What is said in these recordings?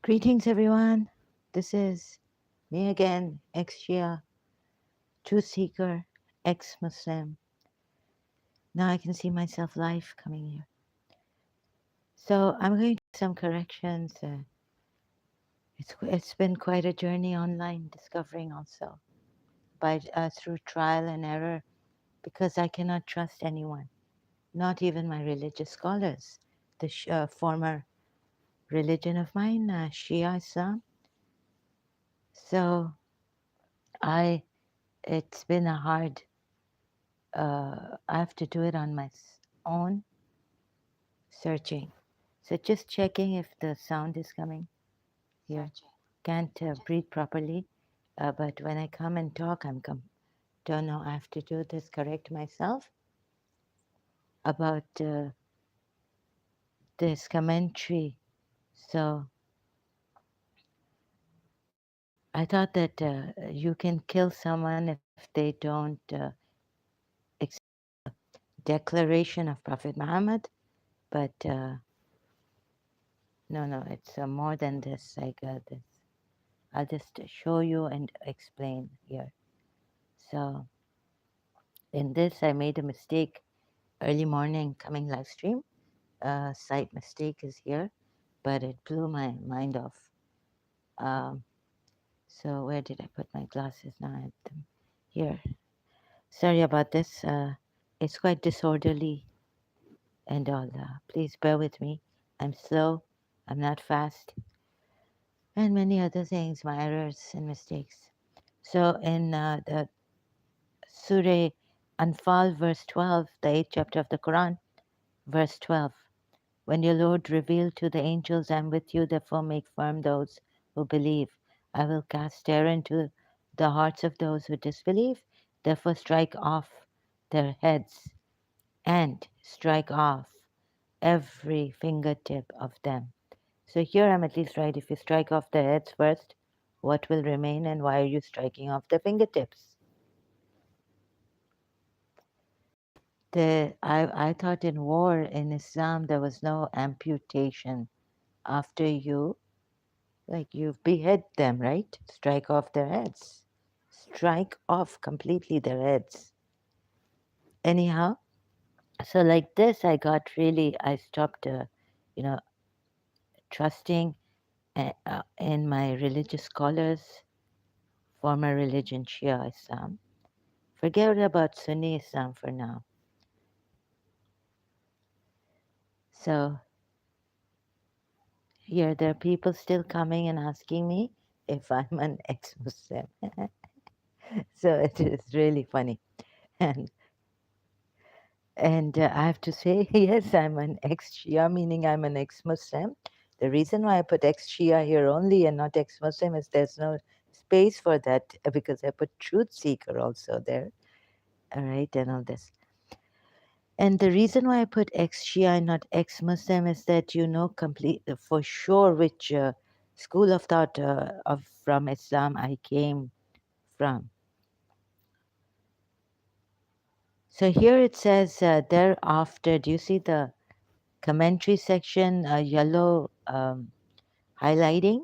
Greetings, everyone. This is me again, ex-Shia, truth seeker, ex-Muslim. Now I can see myself live coming here. So I'm going to do some corrections. It's been quite a journey online, discovering also through trial and error, because I cannot trust anyone, not even my religious scholars. The former religion of mine, Shia Islam. So it's been a hard. I have to do it on my own, searching. So just checking if the sound is coming here. Can't breathe properly, but when I come and talk, don't know. I have to do this, correct myself about this commentary. So I thought that you can kill someone if they don't accept the declaration of Prophet Muhammad, but no, it's more than this. I got this. I'll just show you and explain here. So in this, I made a mistake early morning coming live stream. Slight mistake is here, but it blew my mind off. Um, so where did I put my glasses now? I have them here. Sorry about this. It's quite disorderly and all. Please bear with me. I'm slow. I'm not fast. And many other things, my errors and mistakes. So in the Surah Anfal, verse 12, the 8th chapter of the Quran, verse 12. When your Lord revealed to the angels, I am with you, therefore make firm those who believe. I will cast terror into the hearts of those who disbelieve, therefore strike off their heads and strike off every fingertip of them. So here I'm at least right. If you strike off the heads first, what will remain and why are you striking off the fingertips? I thought in war in Islam there was no amputation after you, like you behead them, right? Strike off their heads. Strike off completely their heads. Anyhow, so like this, I stopped, you know, trusting in my religious scholars, former religion, Shia Islam. Forget about Sunni Islam for now. So here, there are people still coming and asking me if I'm an ex-Muslim. So it is really funny. And I have to say, yes, I'm an ex-Shia, meaning I'm an ex-Muslim. The reason why I put ex-Shia here only and not ex-Muslim is there's no space for that because I put truth seeker also there, all right, and all this. And the reason why I put ex-Shia and not ex-Muslim is that you know complete for sure which school of thought from Islam I came from. So here it says thereafter. Do you see the commentary section, yellow highlighting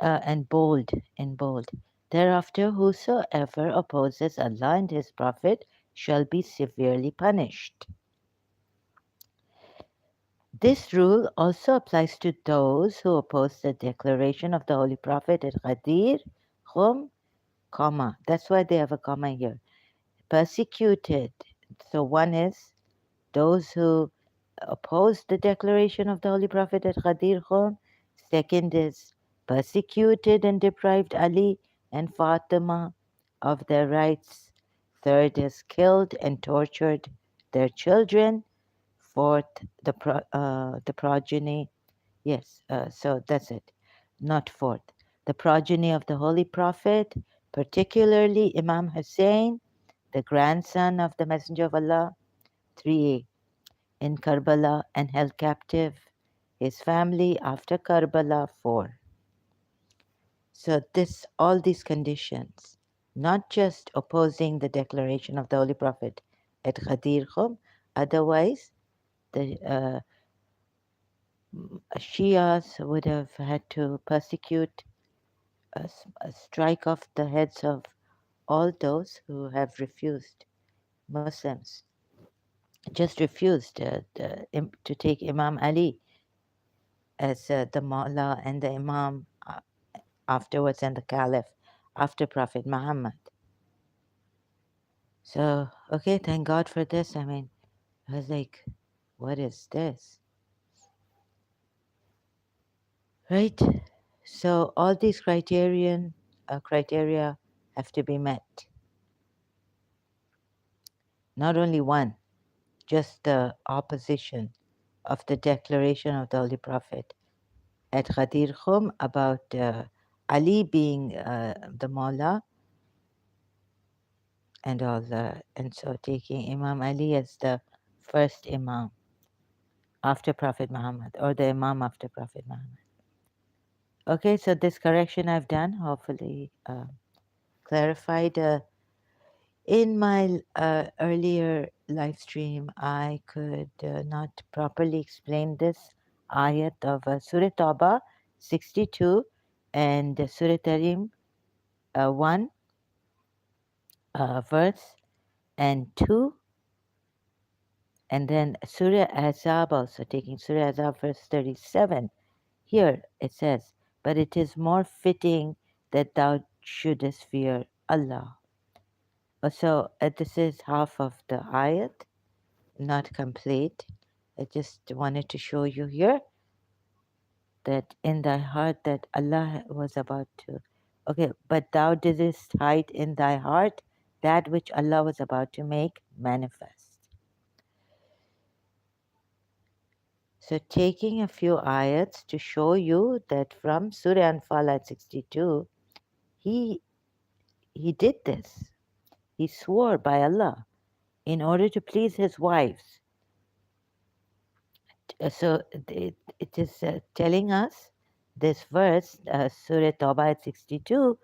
and bold in bold? Thereafter, whosoever opposes Allah and His Prophet shall be severely punished. This rule also applies to those who oppose the declaration of the Holy Prophet at Ghadir, Hum, comma. That's why they have a comma here. Persecuted. So one is those who oppose the declaration of the Holy Prophet at Ghadir Hum. Second is persecuted and deprived Ali and Fatima of their rights. Third is killed and tortured their children. Fourth, the progeny. Yes, so that's it. Not fourth. The progeny of the Holy Prophet, particularly Imam Hussein, the grandson of the Messenger of Allah, 3a, in Karbala and held captive his family after Karbala, 4. So all these conditions. not just opposing the declaration of the Holy Prophet at Ghadir Khum, otherwise the Shias would have had to persecute, strike off the heads of all those who have refused, Muslims, just refused to take Imam Ali as the Mawla and the Imam afterwards and the Caliph after Prophet Muhammad. So, okay, thank God for this. I mean, I was like, what is this? Right? So all these criteria have to be met. Not only one, just the opposition of the declaration of the Holy Prophet at Ghadir Khum about Ali being the Mawla and all the, and so taking Imam Ali as the first Imam after Prophet Muhammad, or the Imam after Prophet Muhammad. Okay, so this correction I've done hopefully clarified. In my earlier live stream, I could not properly explain this ayat of Surah Tawbah 62 and Surah Tarim 1 verse and 2, and then Surah Ahzab also, taking Surah Ahzab verse 37. Here it says, but it is more fitting that thou shouldest fear Allah. So this is half of the ayat, not complete. I just wanted to show you here that in thy heart that Allah was about to. Okay, but thou didst hide in thy heart that which Allah was about to make manifest. So taking a few ayats to show you that from Surah Anfal at 62, he he did this. He swore by Allah in order to please his wives. So it is telling us this verse, Surah Tawbah at 62,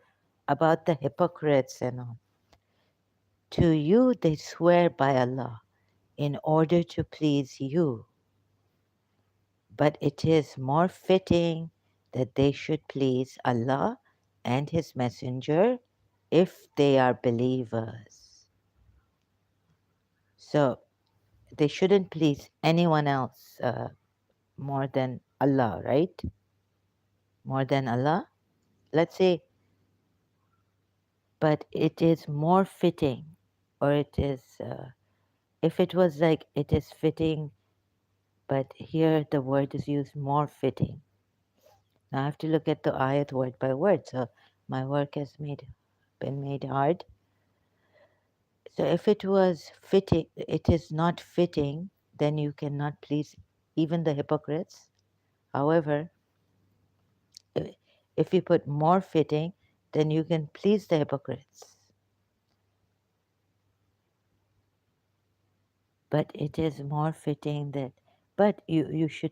about the hypocrites and all. To you they swear by Allah in order to please you, but it is more fitting that they should please Allah and His Messenger if they are believers. So they shouldn't please anyone else more than Allah, right? More than Allah. Let's say, but it is more fitting, or it is, if it was like it is fitting, but here the word is used more fitting. Now I have to look at the ayat word by word, so my work has been made hard. So if it was fitting, it is not fitting, then you cannot please even the hypocrites. However, if you put more fitting, then you can please the hypocrites. But it is more fitting that, but you should,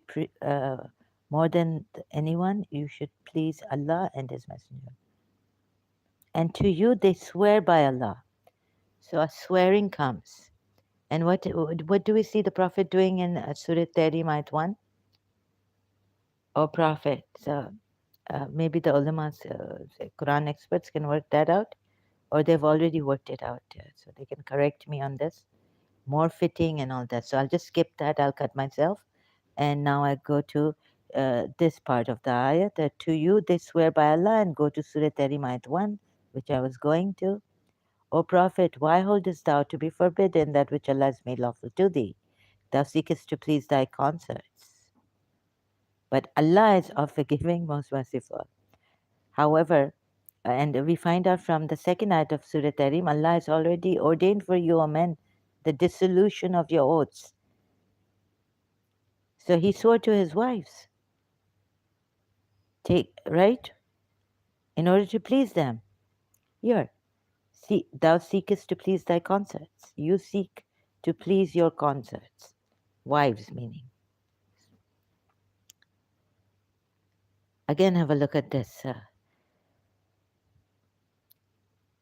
more than anyone, you should please Allah and His Messenger. And to you they swear by Allah. So a swearing comes. And what do we see the Prophet doing in Surah Tahrim Ayat 1? Oh, Prophet. So maybe the ulamas, Quran experts can work that out, or they've already worked it out, so they can correct me on this. More fitting and all that. So I'll just skip that. I'll cut myself. And now I go to this part of the ayah, that to you they swear by Allah, and go to Surah Tahrim Ayat 1, which I was going to. O Prophet, why holdest thou to be forbidden that which Allah has made lawful to thee? Thou seekest to please thy consorts. But Allah is of forgiving, most merciful. However, and we find out from the second ayat of Surah Tahrim, Allah has already ordained for you, O men, the dissolution of your oaths. So he swore to his wives, right, in order to please them. Here, see, thou seekest to please thy consorts. You seek to please your consorts, wives meaning. Again, have a look at this.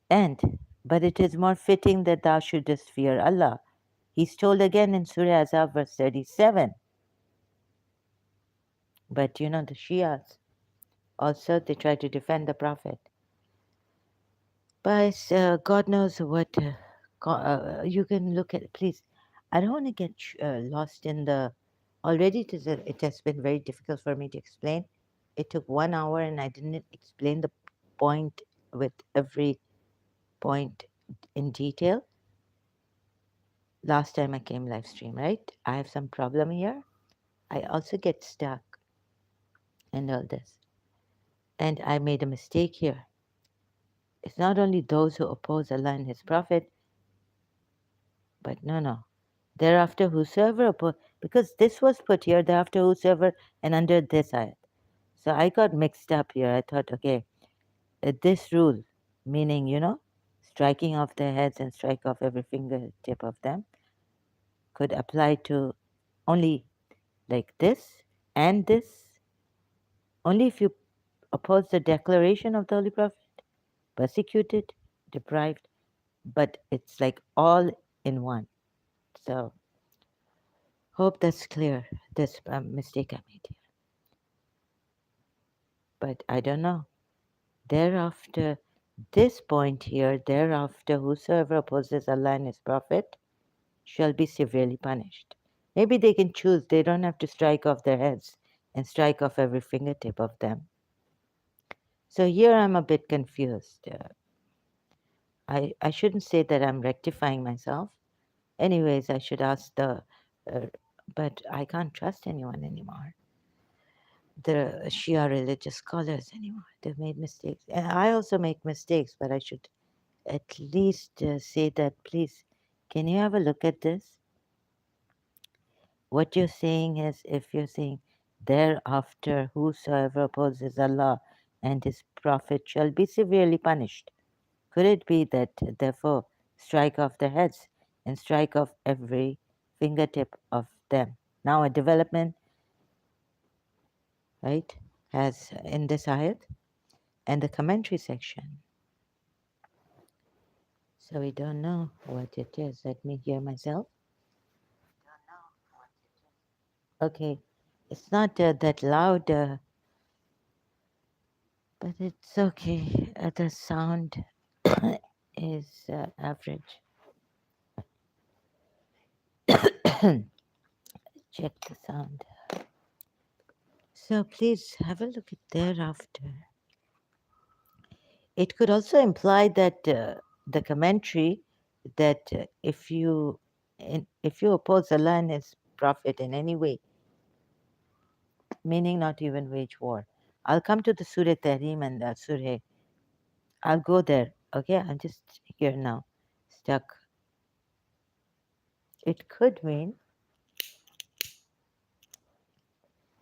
And, but it is more fitting that thou shouldest fear Allah. He's told again in Surah Azab, verse 37. But you know, the Shias also, they try to defend the Prophet. But God knows what. You can look at, please. I don't want to get lost in the. Already, it has been very difficult for me to explain. It took 1 hour and I didn't explain the point with every point in detail. Last time I came live stream, right? I have some problem here. I also get stuck and all this. And I made a mistake here. It's not only those who oppose Allah and His Prophet, but no. Thereafter, whosoever oppose, because this was put here, thereafter, whosoever, and under this ayat. So I got mixed up here. I thought, okay, this rule, meaning, striking off their heads and strike off every fingertip of them, could apply to only like this and this, only if you oppose the declaration of the Holy Prophet, persecuted, deprived, but it's like all in one. So, hope that's clear, this mistake I made here. But I don't know. Thereafter, this point here, thereafter, whosoever opposes Allah and His Prophet shall be severely punished. Maybe they can choose, they don't have to strike off their heads and strike off every fingertip of them. So here I'm a bit confused. I shouldn't say that I'm rectifying myself. Anyways, I should ask but I can't trust anyone anymore. The Shia religious scholars anymore. They've made mistakes. And I also make mistakes, but I should at least say that, please, can you have a look at this? What you're saying is, if you're saying, thereafter, whosoever opposes Allah and His Prophet shall be severely punished. Could it be that, therefore, strike off their heads and strike off every fingertip of them? Now, a development, right, has in this ayat and the commentary section. So we don't know what it is. Let me hear myself. Okay, it's not that loud, but it's okay. The sound is average. Check the sound. So please have a look at thereafter. It could also imply that the commentary that if you oppose Allah and His Prophet in any way, meaning not even wage war. I'll come to the Surah Tahrim and the Surah. I'll go there. Okay, I'm just here now, stuck. It could mean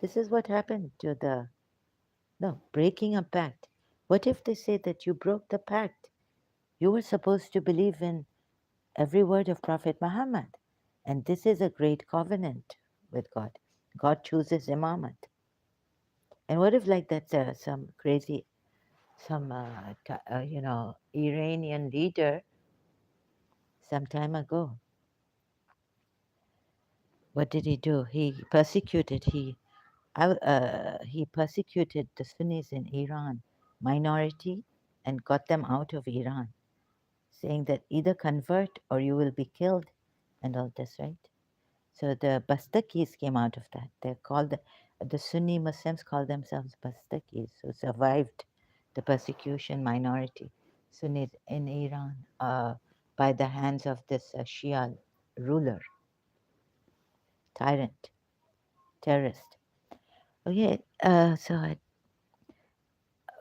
this is what happened to the no breaking a pact. What if they say that you broke the pact? You were supposed to believe in every word of Prophet Muhammad. And this is a great covenant with God. God chooses imamat. And what if, like, that's some crazy, some, Iranian leader some time ago? What did he do? He persecuted the Sunnis in Iran, minority, and got them out of Iran, saying that either convert or you will be killed, and all this, right? So the Bastakis came out of that. They're called the Sunni Muslims call themselves Bastakis, who survived the persecution minority Sunnis in Iran by the hands of this Shia ruler, tyrant, terrorist. Okay,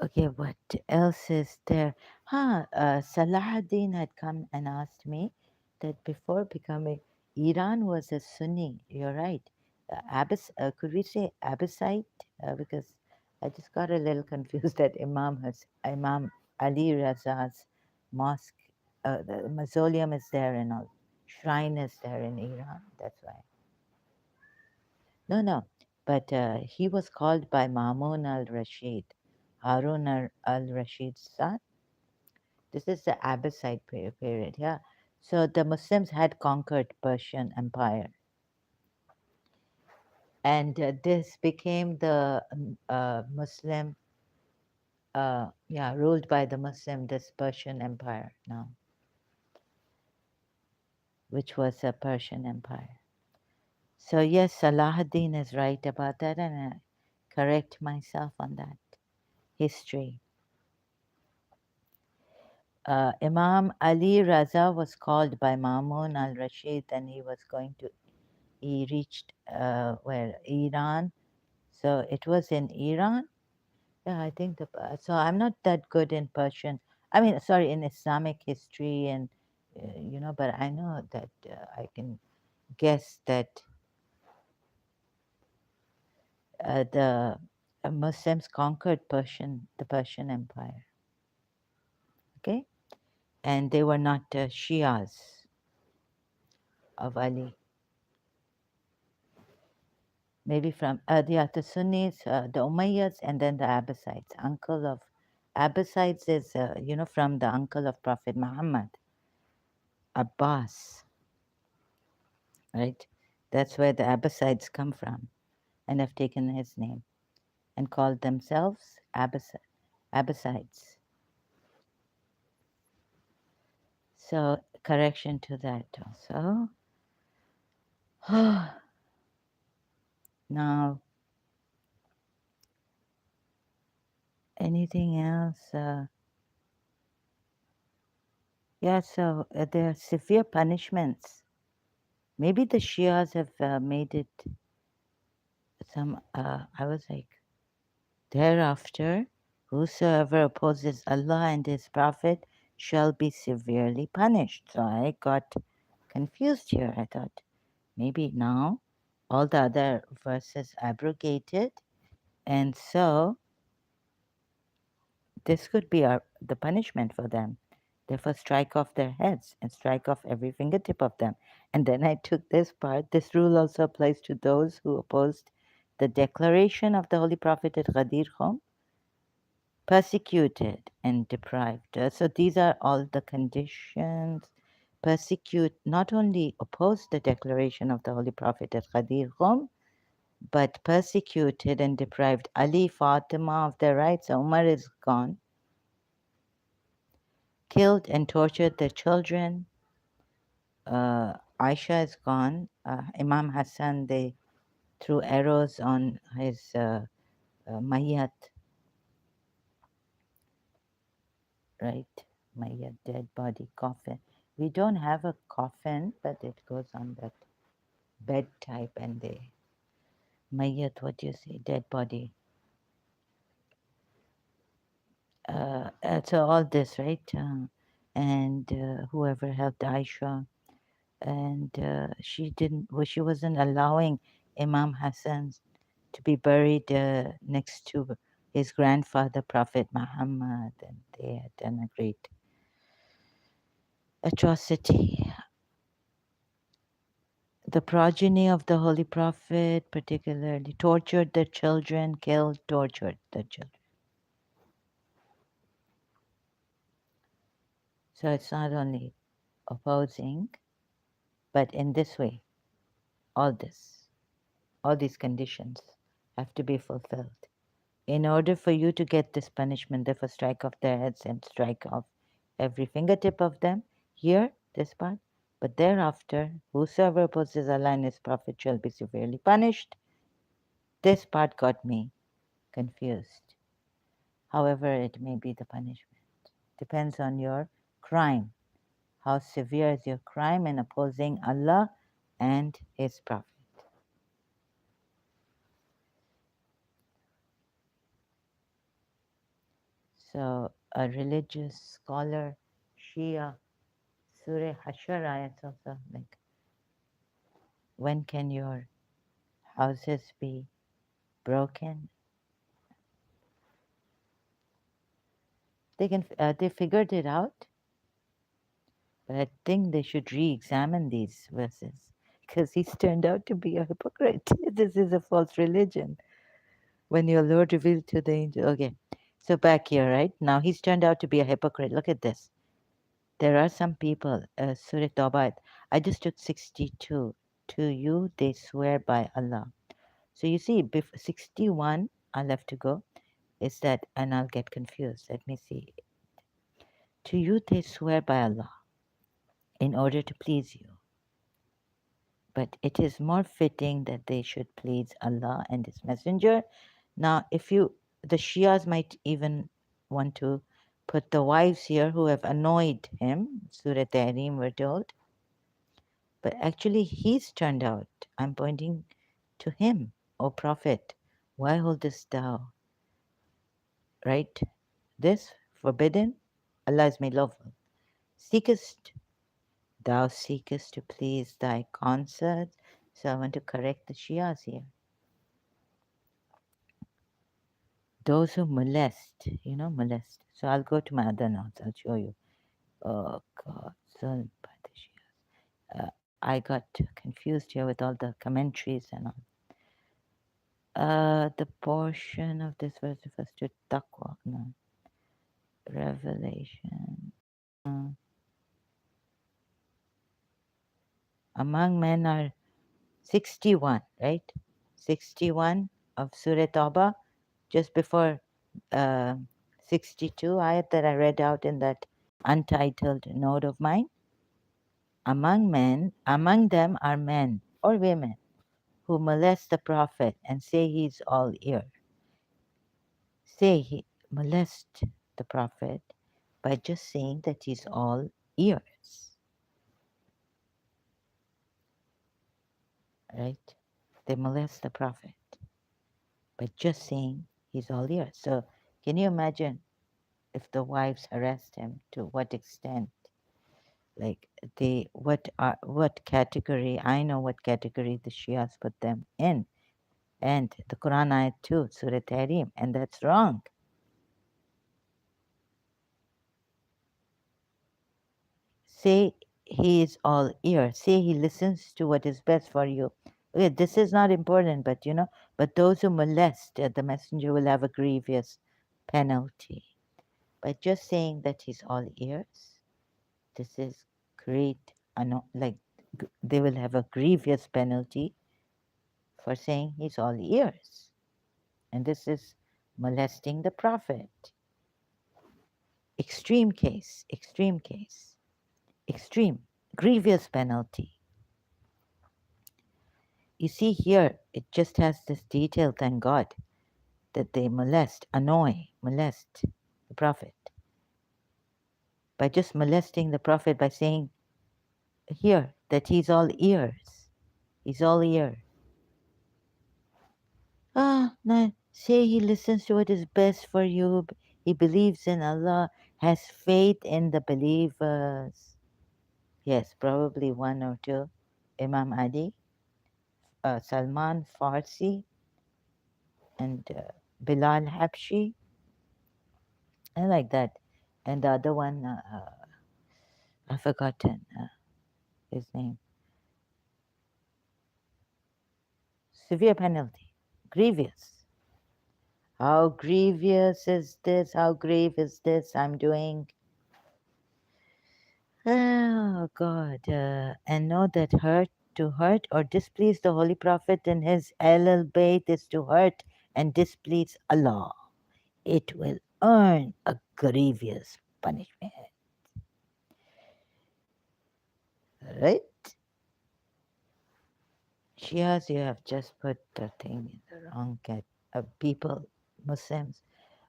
okay, what else is there? Salahuddin had come and asked me that before becoming, Iran was a Sunni. You're right. Could we say Abbasite? Because I just got a little confused that Imam Ali Raza's mosque, the mausoleum is there and all. Shrine is there in Iran. That's why. No. But he was called by Mamun al Rashid, Harun al Rashid's son. This is the Abbasid period, yeah. So the Muslims had conquered Persian Empire, and this became the Muslim, yeah, ruled by the Muslim, this Persian Empire now, which was a Persian Empire. So yes, Salahuddin is right about that, and I correct myself on that history. Imam Ali Raza was called by Mamun al-Rashid, and he reached where? Iran. So it was in Iran. Yeah, I think so I'm not that good in Persian. I mean, sorry, in Islamic history and but I know that I can guess that the Muslims conquered the Persian Empire. Okay, and they were not Shias of Ali. Maybe from the Sunnis, the Umayyads, and then the Abbasides. Uncle of Abbasides is from the uncle of Prophet Muhammad, Abbas, right? That's where the Abbasides come from, and have taken his name and called themselves Abbasides. So correction to that also. Now, anything else? Yeah, so there are severe punishments. Maybe the Shias have made it some. I was like, thereafter, whosoever opposes Allah and His Prophet shall be severely punished. So I got confused here. I thought maybe now all the other verses abrogated, and so this could be the punishment for them. Therefore, strike off their heads and strike off every fingertip of them. And then I took this part. This rule also applies to those who opposed the declaration of the Holy Prophet at Ghadir Khum, persecuted and deprived. So these are all the conditions. Persecute, not only oppose the declaration of the Holy Prophet at Ghadir Khum, but persecuted and deprived Ali, Fatima of their rights. Umar is gone. Killed and tortured their children. Aisha is gone. Imam Hassan, they threw arrows on his mayat, right? Mayat, dead body, coffin. We don't have a coffin, but it goes on that bed type, and they mayat, what do you say, dead body. So all this, right? And whoever helped Aisha, and she wasn't allowing Imam Hassan to be buried next to his grandfather, Prophet Muhammad, and they had done a great atrocity. The progeny of the Holy Prophet, particularly, tortured their children, killed, tortured their children. So it's not only opposing, but in this way, all these conditions have to be fulfilled. In order for you to get this punishment, therefore strike off their heads and strike off every fingertip of them. Here, this part. But thereafter, whosoever opposes Allah and His Prophet shall be severely punished. This part got me confused. However, it may be the punishment. Depends on your crime. How severe is your crime in opposing Allah and His Prophet? So, a religious scholar, Shia, Surah Hashar ayats also, like, when can your houses be broken? They figured it out, but I think they should re-examine these verses because he's turned out to be a hypocrite. This is a false religion. When your Lord revealed to the angel, okay. So back here, right now, he's turned out to be a hypocrite. Look at this. There are some people, Surah Tawbah, I just took 62. To you they swear by Allah. So you see, 61, I'll have to go, is that, and I'll get confused. Let me see. To you they swear by Allah in order to please you. But it is more fitting that they should please Allah and His Messenger. Now, the Shias might even want to put the wives here who have annoyed him, Surah Tahrim, we're told. But actually, he's turned out. I'm pointing to him, O Prophet. Why holdest thou, right? This forbidden, Allah has made lawful. Seekest, thou seekest to please thy consorts. So I want to correct the Shias here. Those who molest, molest. So I'll go to my other notes, I'll show you. Oh God, Zulm by the Shias. I got confused here with all the commentaries and all. The portion of this verse refers to taqwa, no. Revelation. Among men are 61, right? 61 of Surah Tawbah, just before uh, 62 ayat that I read out in that untitled note of mine. Among them are men or women who molest the Prophet and say he's all ear. Say he molest the Prophet by just saying that he's all ears. Right? They molest the Prophet by just saying he's all ears. So can you imagine if the wives harassed him, to what extent? Like what category? I know what category the Shias put them in, and the Quran ayat too, Surah Tahrim, and that's wrong. Say he is all ear. Say he listens to what is best for you. Okay, this is not important, but those who molest the messenger will have a grievous penalty. By just saying that he's all ears, this is great, like they will have a grievous penalty for saying he's all ears. And this is molesting the Prophet. Extreme case, extreme, grievous penalty. You see here, it just has this detail, thank God, that they molest the Prophet. By just molesting the Prophet by saying here that he's all ears. He's all ear. No, say he listens to what is best for you. He believes in Allah, has faith in the believers. Yes, probably one or two. Imam Ali, Salman Farsi, and Bilal Habshi. I like that. And the other one, I've forgotten his name. Severe penalty. Grievous. How grievous is this? How grave is this I'm doing? Oh God. And know that to hurt or displease the Holy Prophet and his Ahlul Bayt is to hurt and displease Allah. It will earn a grievous punishment. Right? Shias, you have just put the thing in the wrong cat. People, Muslims.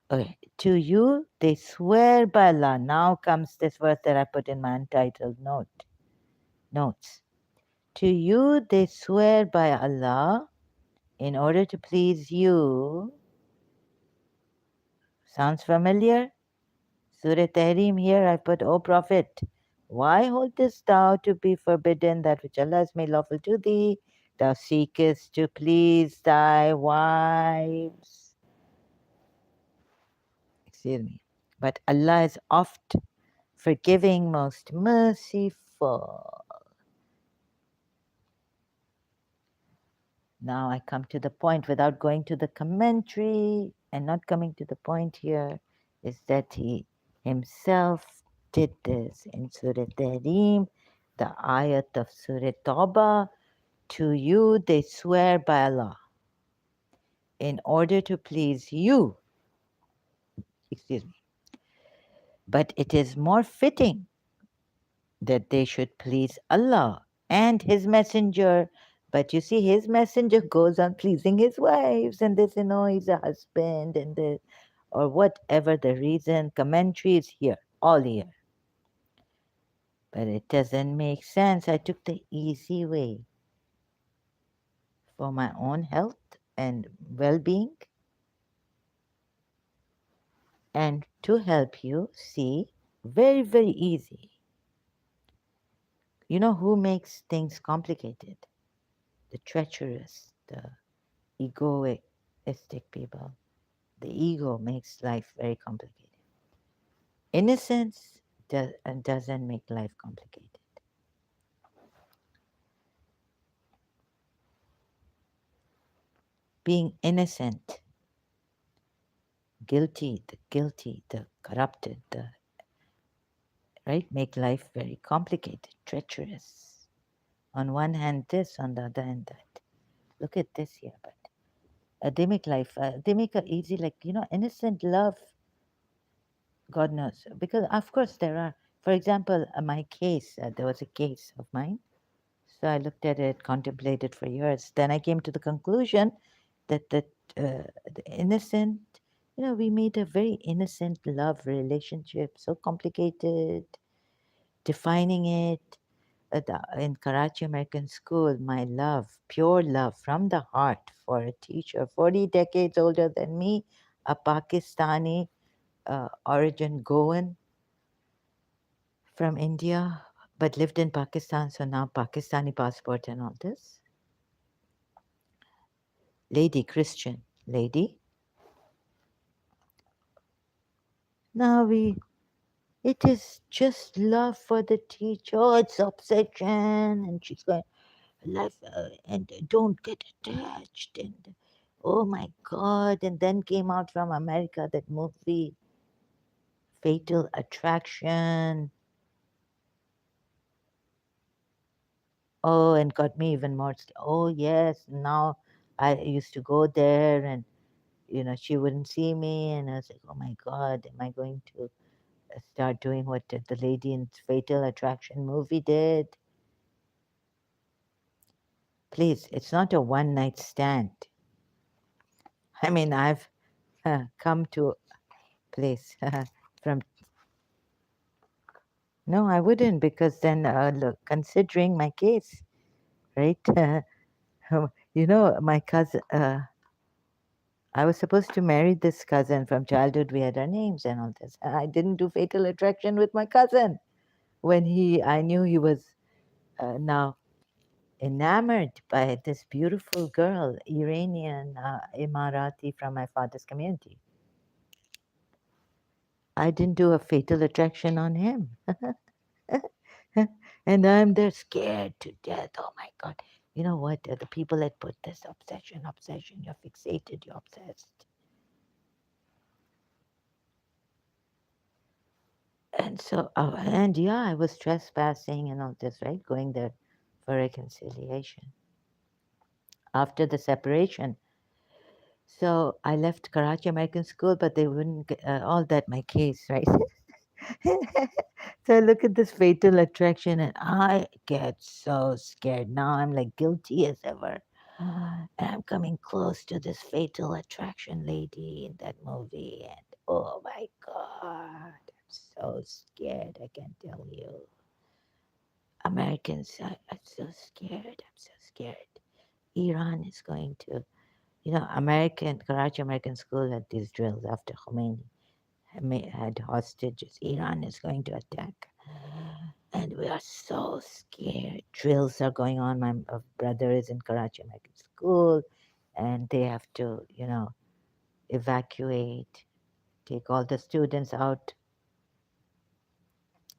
Okay. To you, they swear by Allah. Now comes this verse that I put in my untitled notes. To you, they swear by Allah in order to please you. Sounds familiar? Surah Tahrim here I put, O Prophet, why holdest thou to be forbidden that which Allah has made lawful to thee? Thou seekest to please thy wives. Excuse me. But Allah is oft forgiving, most merciful. Now I come to the point without going to the commentary and not coming to the point here is that he himself did this in Surah Tahrim, the ayat of Surah Tawbah. To you they swear by Allah in order to please you. Excuse me. But it is more fitting that they should please Allah and His Messenger. But you see, His Messenger goes on pleasing His wives, and they say, no, he's a husband, and the, or whatever the reason, commentary is here, all here. But it doesn't make sense. I took the easy way for my own health and well being and to help you see very, very easy. You know who makes things complicated? The treacherous, the egoistic people. The ego makes life very complicated. Innocence doesn't make life complicated. Being innocent, guilty, the corrupted, the right, make life very complicated, treacherous. On one hand, this, on the other hand, that. Look at this here, but they make life, they make it easy, like, innocent love, God knows. Because, of course, there are, for example, my case, there was a case of mine. So I looked at it, contemplated for years. Then I came to the conclusion that the innocent, we made a very innocent love relationship, so complicated, defining it. In Karachi American School, my love, pure love from the heart for a teacher, 40 decades older than me, a Pakistani origin, Goan from India, but lived in Pakistan, so now Pakistani passport and all this. Lady, Christian lady. Now it is just love for the teacher. Oh, it's obsession, and she's going, love, and don't get attached, and oh my God. And then came out from America that movie, Fatal Attraction. Oh, and got me even more. Oh, yes. Now I used to go there, and she wouldn't see me, and I was like, oh my God, am I going to start doing what the lady in Fatal Attraction movie did? Please, it's not a one night stand. I mean, I've come to a place from. No, I wouldn't, because then, look, considering my case, right? My cousin, I was supposed to marry this cousin from childhood. We had our names and all this. I didn't do Fatal Attraction with my cousin when I knew he was now enamored by this beautiful girl, Iranian Emirati from my father's community. I didn't do a Fatal Attraction on him. And I'm there scared to death. Oh my God. You know what? The people that put this obsession, you're fixated, you're obsessed. And so, and yeah, I was trespassing and all this, right? Going there for reconciliation after the separation. So I left Karachi American School, but they wouldn't get all that my case, right? So I look at this Fatal Attraction and I get so scared. Now I'm like guilty as ever. And I'm coming close to this Fatal Attraction lady in that movie. And oh my God, I'm so scared. I can't tell you. Americans, I'm so scared. I'm so scared. Iran is going to, Karachi American School had these drills after Khomeini had hostages. Iran is going to attack. And we are so scared. Drills are going on. My brother is in Karachi American School, and they have to, evacuate, take all the students out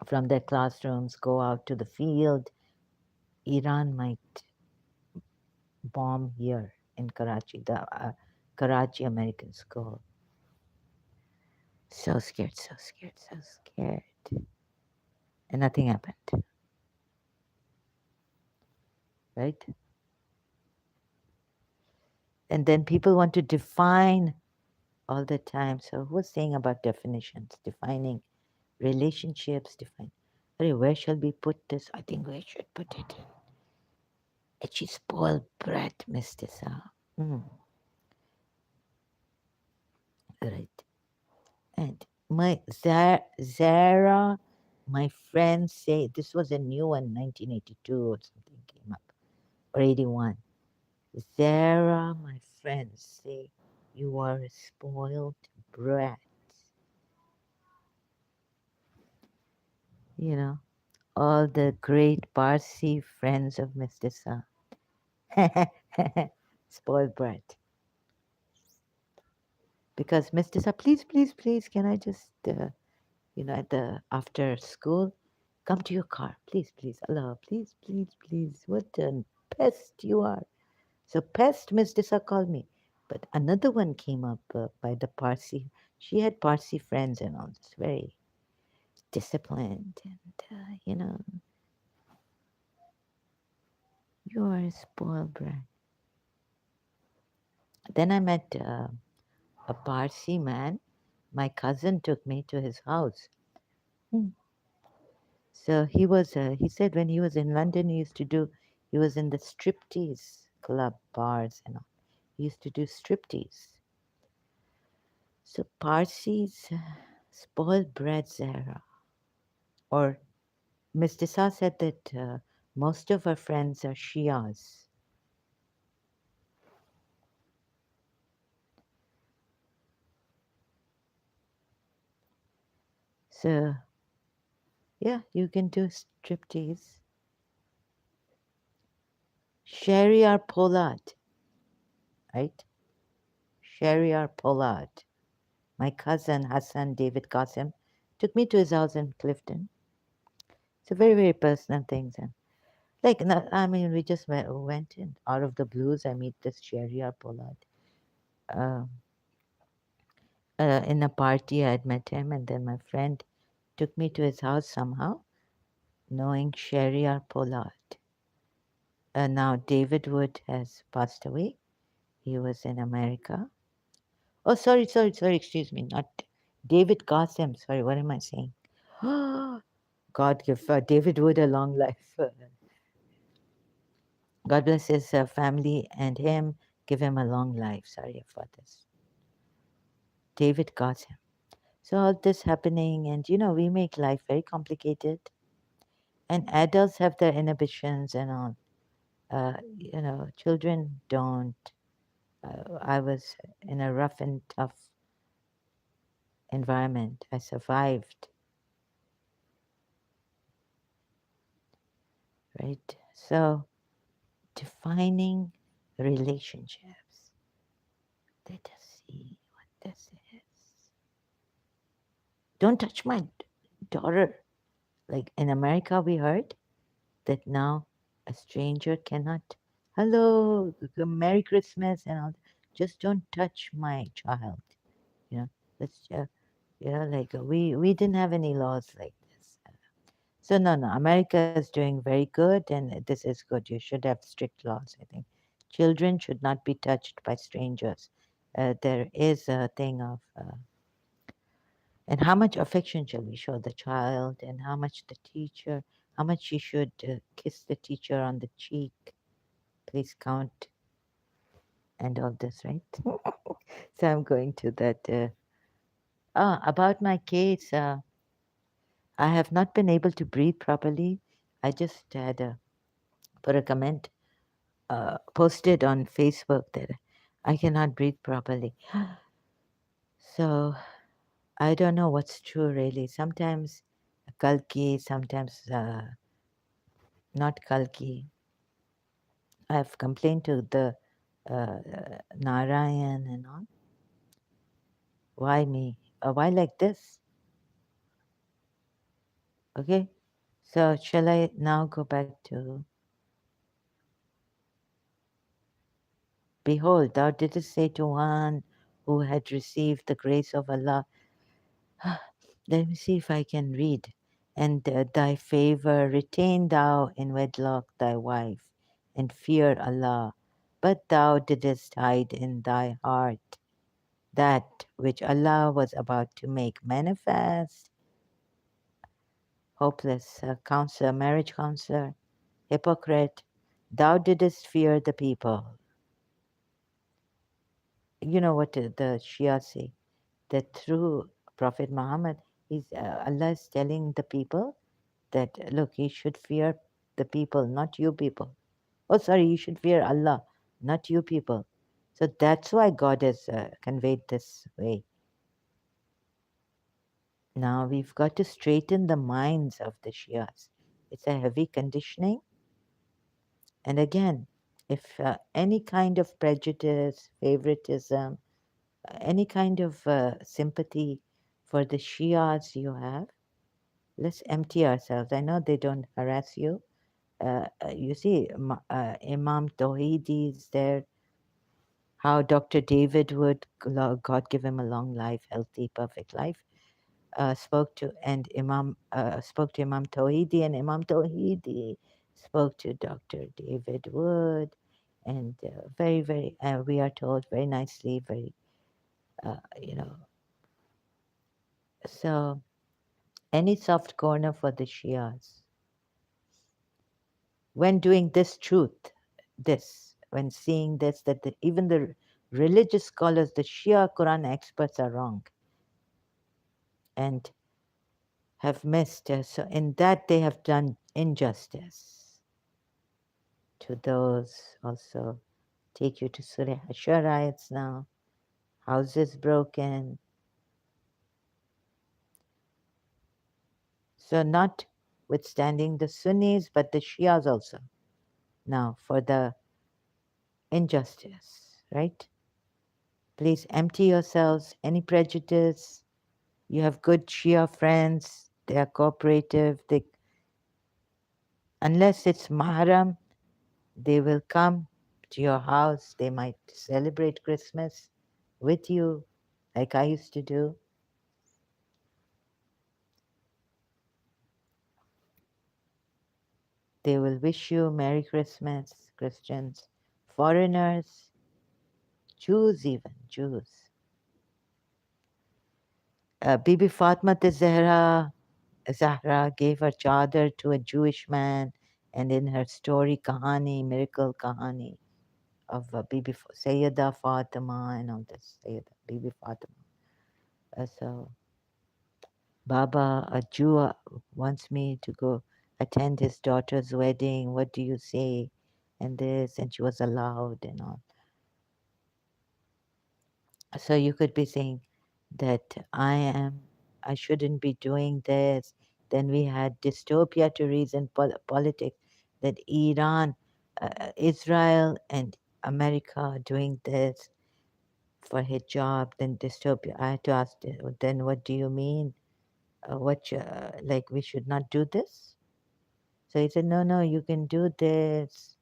from their classrooms, go out to the field. Iran might bomb here in Karachi, the Karachi American School. So scared, so scared, so scared. and nothing happened, right? And then people want to define all the time. So who's saying about definitions, defining relationships, define. Sorry, where shall we put this? I think we should put it in. She spoiled brat, Mr. Sa. Mm, right. And my Zara, my friends say this was a new one, 1982 or something came up, or 81. Zara, my friends say you are a spoiled brat. You know, all the great Parsi friends of Mr. Sa. Spoiled brat. Because Mr. Sa, please, please, please, can I just, at the after school, come to your car, please, please, Allah, please, please, please. What a pest you are. So pest, Mr. Sa called me. But another one came up by the Parsi. She had Parsi friends and all. It's very disciplined, and you are a spoiled brat. Then I met a Parsi man. My cousin took me to his house. Hmm. So he said when he was in London, he was in the striptease club, bars, and all. He used to do striptease. So Parsis, spoiled brats era. Or Mr. Sa said that most of our friends are Shias. So yeah, you can do striptease. Shariar Pollard, right? Shariar Pollard. My cousin Hassan David Qasim took me to his house in Clifton. It's a very, very personal things. And like, I mean, we just went in out of the blues. I meet this Shariar Pollard. Uh, in a party, I had met him, and then my friend took me to his house somehow, knowing Shariar Pollard. Now, David Wood has passed away. He was in America. Oh, sorry, sorry, sorry, excuse me, not David Qasim. Sorry, what am I saying? God give David Wood a long life. God bless his family and him. Give him a long life. Sorry for this. David Qasim. So all this happening, and we make life very complicated. And adults have their inhibitions and all. Children don't. I was in a rough and tough environment. I survived, right? So defining relationships. Let us see what this is. Don't touch my daughter. Like in America, we heard that now a stranger cannot, hello, Merry Christmas, and all. Just don't touch my child. You know, let's, like we didn't have any laws like this. So no, no, America is doing very good, and this is good. You should have strict laws. I think children should not be touched by strangers. There is a thing of and how much affection shall we show the child, and how much the teacher, how much she should kiss the teacher on the cheek. Please count and all this, right? So I'm going to that. About my case, I have not been able to breathe properly. I just had put a comment, posted on Facebook that I cannot breathe properly. So I don't know what's true really. Sometimes Kalki, sometimes not Kalki. I've complained to the Narayan and all. Why me? Why like this? Okay. So shall I now go back to Behold, thou didst say to one who had received the grace of Allah. Let me see if I can read. and thy favor retain thou in wedlock thy wife, and fear Allah. But thou didst hide in thy heart that which Allah was about to make manifest. Hopeless counselor, marriage counselor, hypocrite, thou didst fear the people. You know what the Shia say? That through Prophet Muhammad, Allah is telling the people that, look, you should fear the people, not you people. Oh, sorry, you should fear Allah, not you people. So that's why God has conveyed this way. Now we've got to straighten the minds of the Shias. It's a heavy conditioning. And again, if any kind of prejudice, favoritism, any kind of sympathy for the Shias you have, let's empty ourselves. I know they don't harass you. You see, Imam Tawhidi is there. How Dr. David Wood, God give him a long life, healthy, perfect life, spoke to Imam Tawhidi, and Imam Tawhidi spoke to Dr. David Wood, and very, very, we are told very nicely, very, you know. So, any soft corner for the Shias when doing this truth, when seeing this, that even the religious scholars, the Shia Quran experts are wrong and have missed. So, in that, they have done injustice to those. Also, take you to Surah Hashar riots now, houses broken. So, not withstanding the Sunnis, but the Shias also now for the injustice, right? Please empty yourselves, any prejudice. You have good Shia friends, they are cooperative. Unless it's Mahram, they will come to your house. They might celebrate Christmas with you, like I used to do. They will wish you Merry Christmas, Christians, foreigners, Jews, even Jews. Bibi Zahra gave her chadar to a Jewish man, and in her story, Kahani, miracle Kahani of Sayyida Fatima and all this, Sayyida Bibi Fatima. So Baba, a Jew, wants me to go attend his daughter's wedding. What do you say? And this, and she was allowed and all. So you could be saying that I shouldn't be doing this. Then we had dystopia to reason politics, that Iran, Israel, and America are doing this for hijab. Then dystopia. I had to ask, then what do you mean? Like we should not do this? So he said, no, no, you can do this.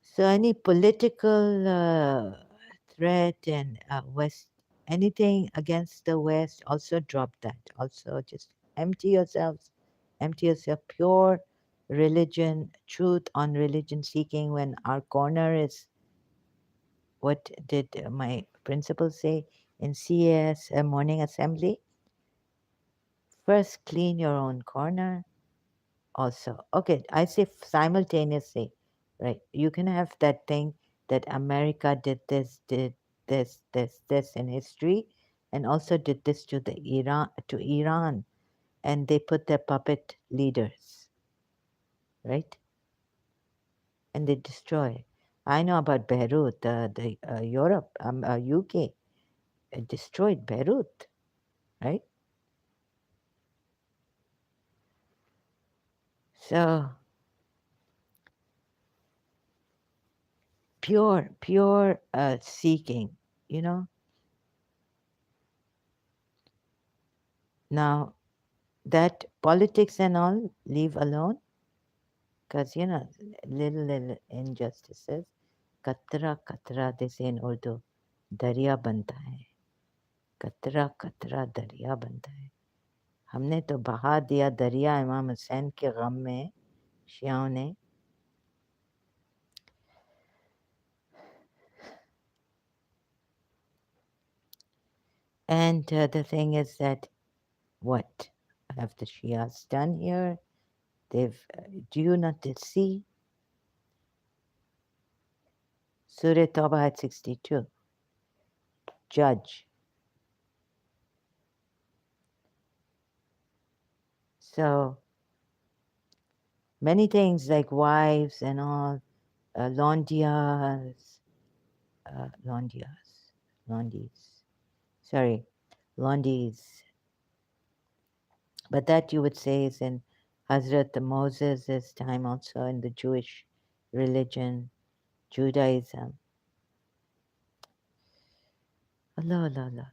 So any political threat and West, anything against the West, also drop that. Also just empty yourselves, empty yourself. Pure religion, truth on religion seeking. When our corner is, what did my principal say in CAS morning assembly? First, clean your own corner. Also, okay, I say simultaneously, right? You can have that thing that America did this in history, and also did this to Iran, and they put their puppet leaders, right? And they destroy. I know about Beirut, the Europe, UK, destroyed Beirut, right? So pure seeking, you know. Now that politics and all leave alone, because little injustices, katra katra, they say in Urdu, darya banta hai. कतरा कतरा दरिया बनता है. हमने तो बहा दिया दरिया इमाम हुसैन के गम में, शियाओं ने. And the thing is that what have the Shias done here? They've, do you not see? Surah Tawbah at 62. Judge. So many things like wives and all, londias, londies, sorry, londies. But that you would say is in Hazrat Moses' time also in the Jewish religion, Judaism. Allah, Allah, Allah.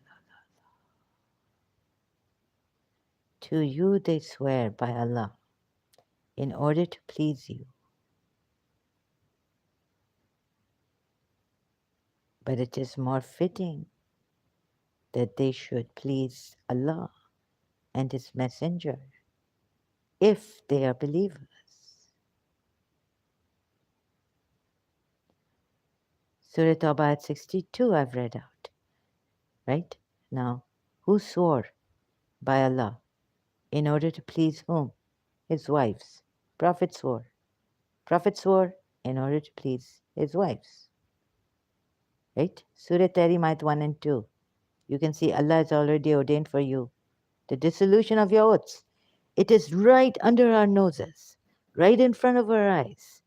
To you they swear by Allah in order to please you. But it is more fitting that they should please Allah and His Messenger if they are believers. Surah Tawbah at 62 I've read out. Right? Now, who swore by Allah in order to please whom? His wives. Prophet swore. Prophet swore in order to please his wives. Right? Surah Tahrim ayat 1 and 2. You can see Allah has already ordained for you the dissolution of your oaths. It is right under our noses, right in front of our eyes.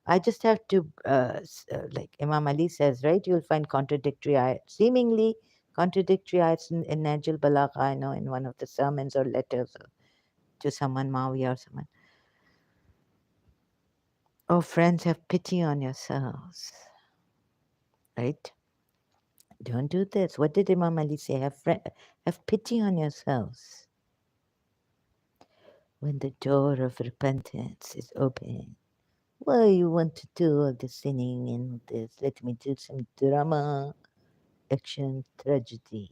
I just have to, like Imam Ali says, right? You'll find contradictory ayats, seemingly contradictory ayats in Najil Balagha, I know, in one of the sermons or letters to someone, Mawiya or someone. Oh, friends, have pity on yourselves, right? Don't do this. What did Imam Ali say? Have pity on yourselves. When the door of repentance is open, why you want to do all the sinning and this? Let me do some drama, action, tragedy,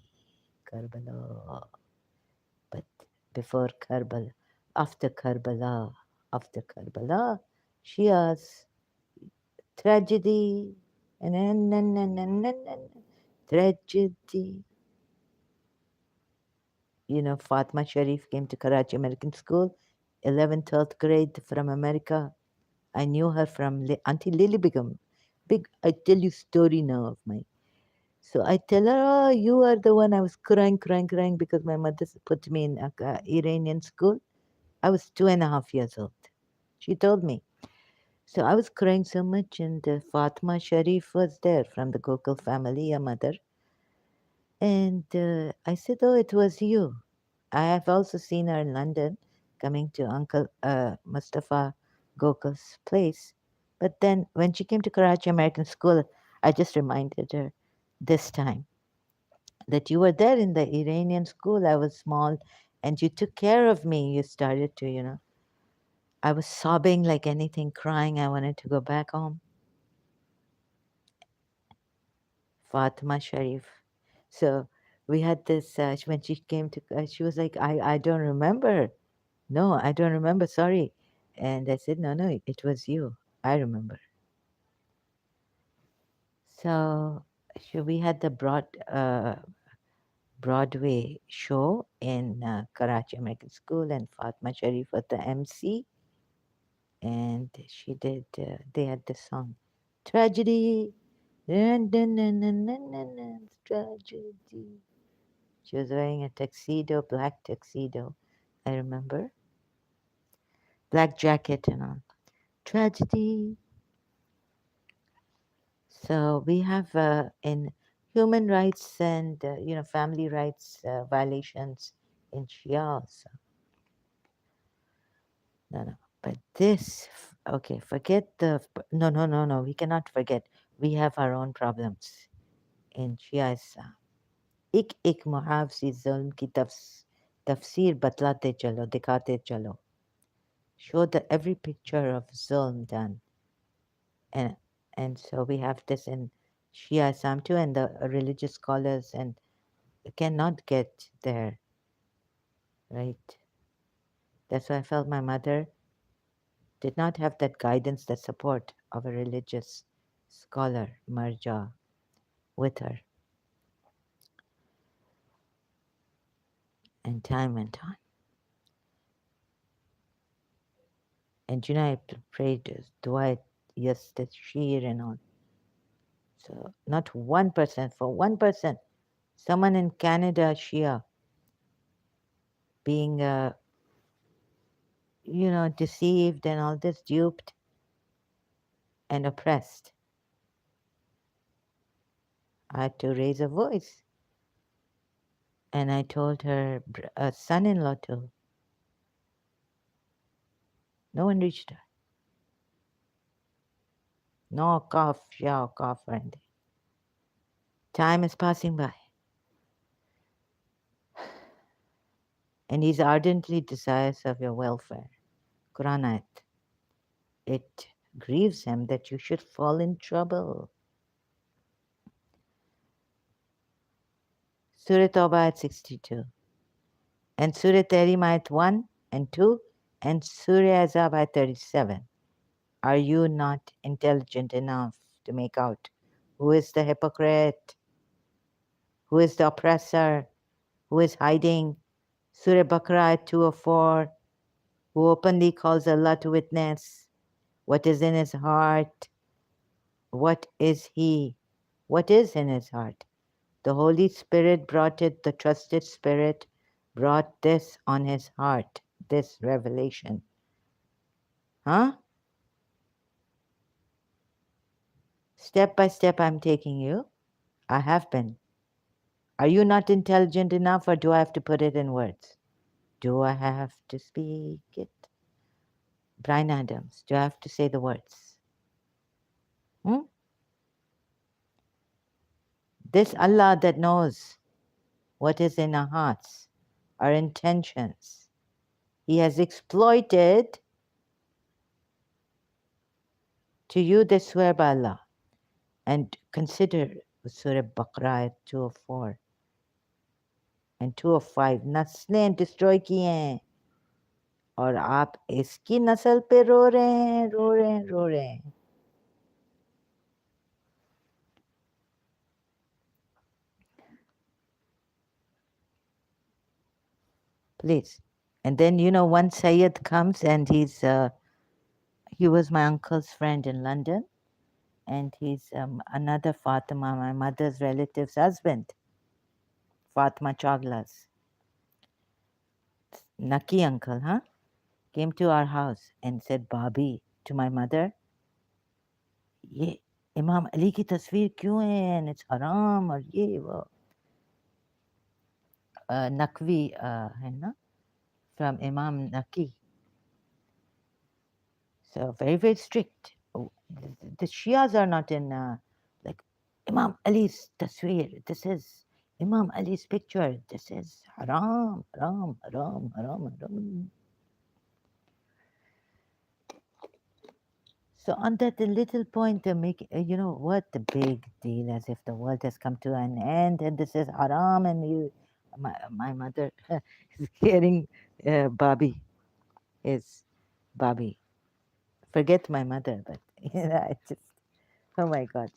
Karbala. But before Karbala, after Karbala, after Karbala, Shia's tragedy, and tragedy. You know, Fatma Sharif came to Karachi American School, 11th, 12th grade from America. I knew her from Auntie Lily Begum. Big, I tell you story now of my. So I tell her, oh, you are the one. I was crying because my mother put me in Iranian school. I was 2.5 years old. She told me. So I was crying so much, and Fatma Sharif was there from the Gokul family, a mother. And I said, oh, it was you. I have also seen her in London coming to Uncle Mustafa Gokul's place. But then when she came to Karachi American School, I just reminded her this time that you were there in the Iranian school. I was small and you took care of me. You started to, I was sobbing like anything, crying. I wanted to go back home. Fatima Sharif. So we had this, when she came to, she was like, I don't remember. No, I don't remember. Sorry. And I said, no, it was you. I remember. So we had the Broadway show in Karachi American School, and Fatma Sharif was the MC. And she did, they had the song, Tragedy. Dun, dun, dun, dun, dun, dun, dun, tragedy. She was wearing a tuxedo, black tuxedo, I remember. Black jacket and all. Tragedy. So we have in human rights and family rights violations in Shia also. No. But this, okay, forget the no. We cannot forget. We have our own problems in Shia Islam. एक मुहावजी जुल्म की तफसीर बतलाते चलो, दिखाते चलो. Show every picture of zulm done. And, and so we have this in Shia Islam too, and the religious scholars and cannot get there, right? That's why I felt my mother did not have that guidance, that support of a religious scholar, marja, with her. And time went on. And I prayed dua, yes, the shir and all. So not 1%, for 1%, someone in Canada, Shia, being, deceived and all this, duped and oppressed. I had to raise a voice. And I told her son-in-law too. No one reached her. No cough, yeah, cough or anything. Time is passing by. And he's ardently desirous of your welfare. Quran ayat. It grieves him that you should fall in trouble. Surah Tawbah at 62. And Surah Tahrim ayat 1 and 2 and Surah Azab ayat 37. Are you not intelligent enough to make out who is the hypocrite? Who is the oppressor? Who is hiding? Surah Baqarah ayat 204. Who openly calls Allah to witness what is in his heart. What is he? What is in his heart? The Holy Spirit brought it, the trusted Spirit brought this on his heart, this revelation. Huh? Step by step, I'm taking you. I have been. Are you not intelligent enough, or do I have to put it in words? Do I have to speak it? Brian Adams, do I have to say the words? Hmm? This Allah that knows what is in our hearts, our intentions, He has exploited. To you they swear by Allah. And consider Surah Baqarah 204 and 205. नस्लें destroy की हैं और आप इसकी नस्ल पे रो रहे हैं, रो रहे हैं, रो रहे हैं. Please. And then, one Sayyid comes and he was my uncle's friend in London, and he's another Fatima, my mother's relative's husband, Fatima Chagla's. Naki uncle, huh? Came to our house and said, Bobby, to my mother, ये इमाम अली की तस्वीर क्यों है and it's haram और ये वो नकवी है ना from Imam Naki. So very, very strict. The Shias are not in like Imam Ali's tasweer. This is Imam Ali's picture. This is haram, haram, haram, haram, haram. So on that little point, they make, what the big deal, as if the world has come to an end and this is haram, and my mother is hearing Bobby is Bobby. Forget my mother, but I just, oh my God,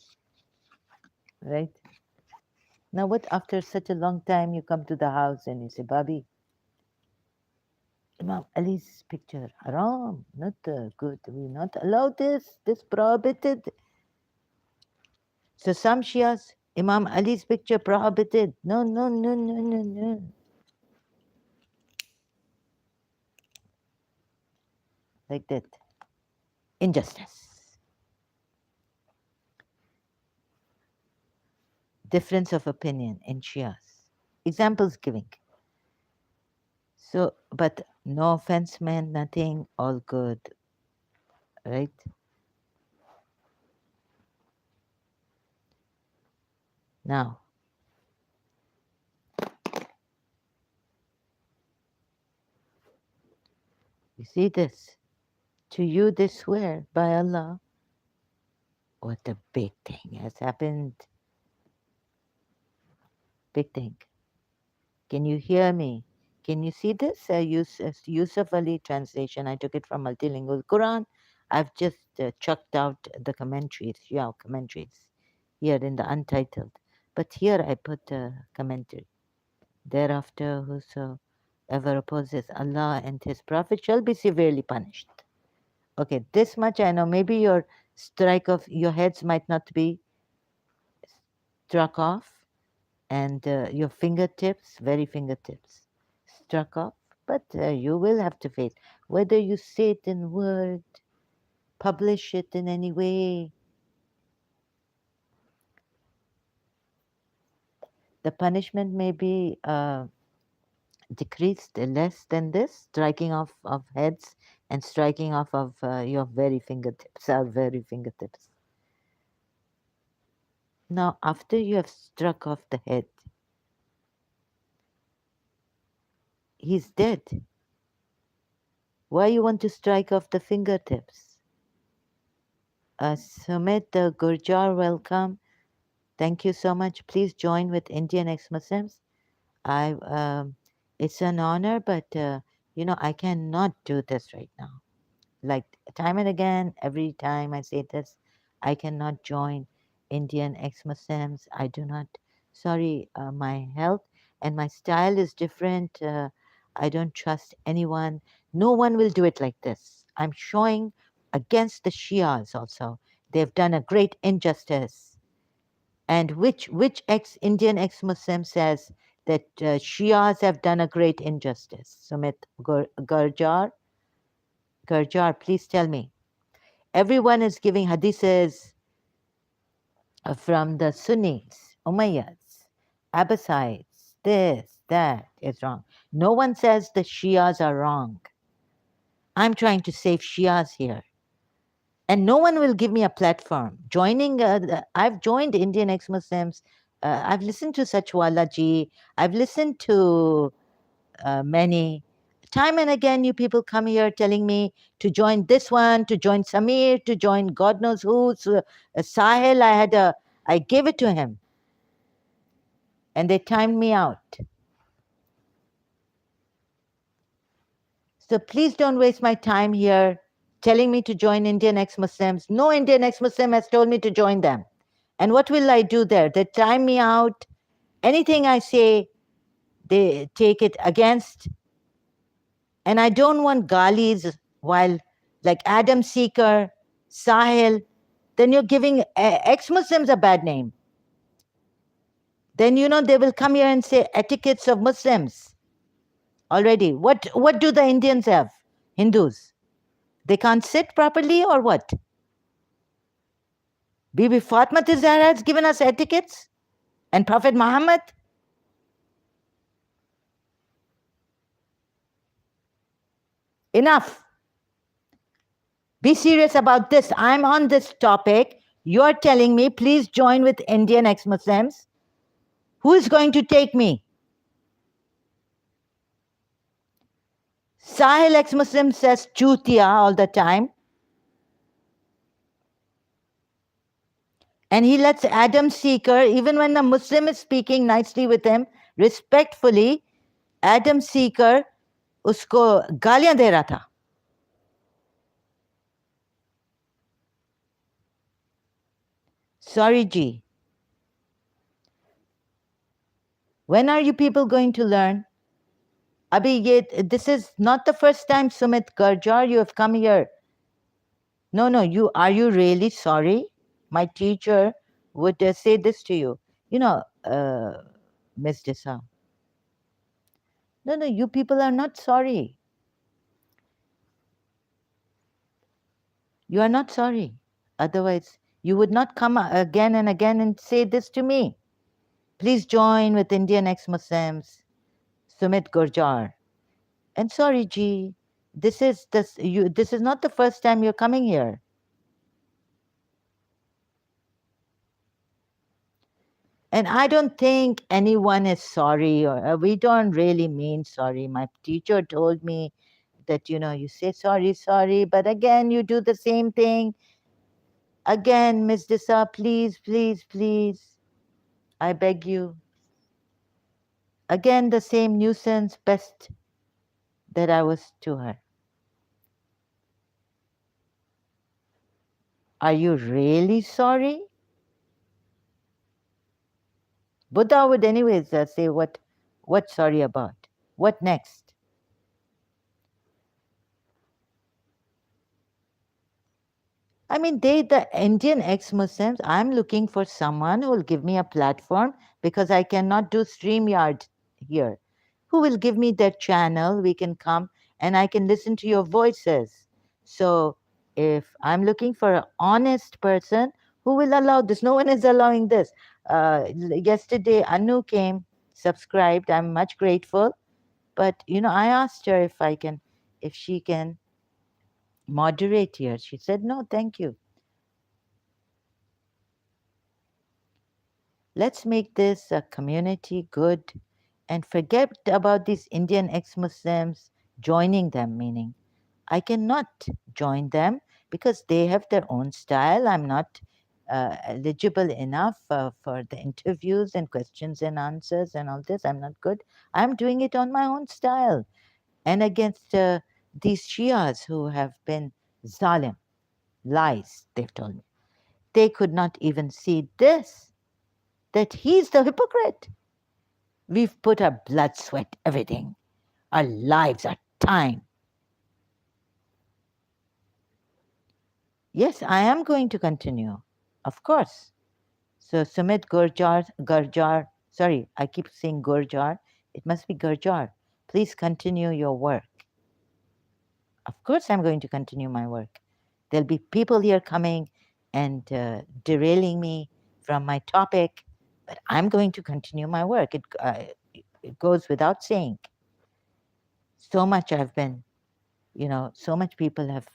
right? Now what, after such a long time, you come to the house and you say, Bobby, Imam Ali's picture, haram, not good. We not allow this prohibited. So some Shias, Imam Ali's picture prohibited. No, no, no, no, no, no. Like that. Injustice. Difference of opinion in Shias. Examples giving. So, but no offense meant nothing, all good. Right? Now, you see this? To you they swear by Allah. What a big thing has happened. Big thing. Can you hear me? Can you see this? Yusuf Ali translation. I took it from Multilingual Quran. I've just chucked out the commentaries, Shia commentaries, here in the untitled. But here I put a commentary. Thereafter, whosoever opposes Allah and His Prophet shall be severely punished. Okay, this much I know. Maybe your strike of your heads might not be struck off, and your fingertips, very fingertips, struck off. But you will have to face whether you say it in word, publish it in any way. The punishment may be decreased less than this, striking off of heads and striking off of your very fingertips, our very fingertips. Now, after you have struck off the head, he's dead. Why you want to strike off the fingertips? Sumit Gurjar, welcome. Thank you so much. Please join with Indian ex-Muslims. I, it's an honor, but I cannot do this right now. Like time and again, every time I say this, I cannot join Indian ex-Muslims. I do not. Sorry, my health and my style is different. I don't trust anyone. No one will do it like this. I'm showing against the Shias also. They've done a great injustice. And which ex-Indian ex-Muslim says that Shias have done a great injustice? Sumit Gurjar, please tell me. Everyone is giving hadiths from the Sunnis, Umayyads, Abbasides, this, that is wrong. No one says the Shias are wrong. I'm trying to save Shias here. And no one will give me a platform. I've joined Indian ex-Muslims. I've listened to Sachwala ji. I've listened to many. Time and again, you people come here telling me to join this one, to join Samir, to join God knows who. Sahil, I gave it to him. And they timed me out. So please don't waste my time here telling me to join Indian ex-Muslims. No Indian ex-Muslim has told me to join them. And what will I do there? They time me out. Anything I say, they take it against. And I don't want galis while, like Adam Seeker, Sahil, then you're giving ex-Muslims a bad name. Then, they will come here and say etiquettes of Muslims. Already, what do the Indians have? Hindus. They can't sit properly or what? Bibi Fatma Zahra has given us etiquettes? And Prophet Muhammad? Enough. Be serious about this. I'm on this topic. You're telling me, please join with Indian ex-Muslims. Who is going to take me? Sahil ex-Muslim says chutia all the time. And he lets Adam Seeker, even when the Muslim is speaking nicely with him, respectfully, Adam Seeker उसको गालियां दे रहा था. Sorry, Ji. When are you people going to learn? Abhi, this is not the first time, Sumit Gurjar, you have come here. No, are you really sorry? My teacher would say this to you. Miss Disa. No, you people are not sorry. You are not sorry. Otherwise, you would not come again and again and say this to me. Please join with Indian ex-Muslims, Sumit Gurjar. And sorry, Ji, this is not the first time you're coming here. And I don't think anyone is sorry, or we don't really mean sorry. My teacher told me that, you say sorry, but again, you do the same thing. Again, Miss Disa, please, I beg you. Again, the same nuisance pest that I was to her. Are you really sorry? Buddha would anyways say, what sorry about? What next? I mean, the Indian ex-Muslims, I'm looking for someone who will give me a platform because I cannot do StreamYard here. Who will give me their channel? We can come and I can listen to your voices. So if I'm looking for an honest person, who will allow this? No one is allowing this. Yesterday, Anu came, subscribed. I'm much grateful. But, I asked her if she can moderate here. She said, no, thank you. Let's make this a community good and forget about these Indian ex Muslims joining them, meaning I cannot join them because they have their own style. I'm not eligible enough for the interviews and questions and answers and all this. I'm not good. I'm doing it on my own style and against these Shias who have been zalim, lies, they've told me. They could not even see this, that he's the hypocrite. We've put our blood, sweat, everything, our lives, our time. Yes, I am going to continue, of course. So Sumit Gurjar, sorry, I keep saying Gurjar. It must be Gurjar. Please continue your work. Of course, I'm going to continue my work. There'll be people here coming and derailing me from my topic, but I'm going to continue my work. It goes without saying. So much I've been, so much people have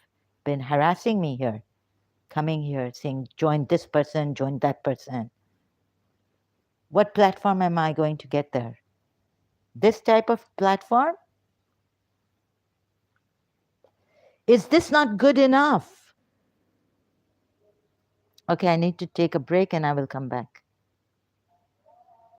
been harassing me here, coming here saying, join this person, join that person. What platform am I going to get there? This type of platform? Is this not good enough? Okay, I need to take a break and I will come back.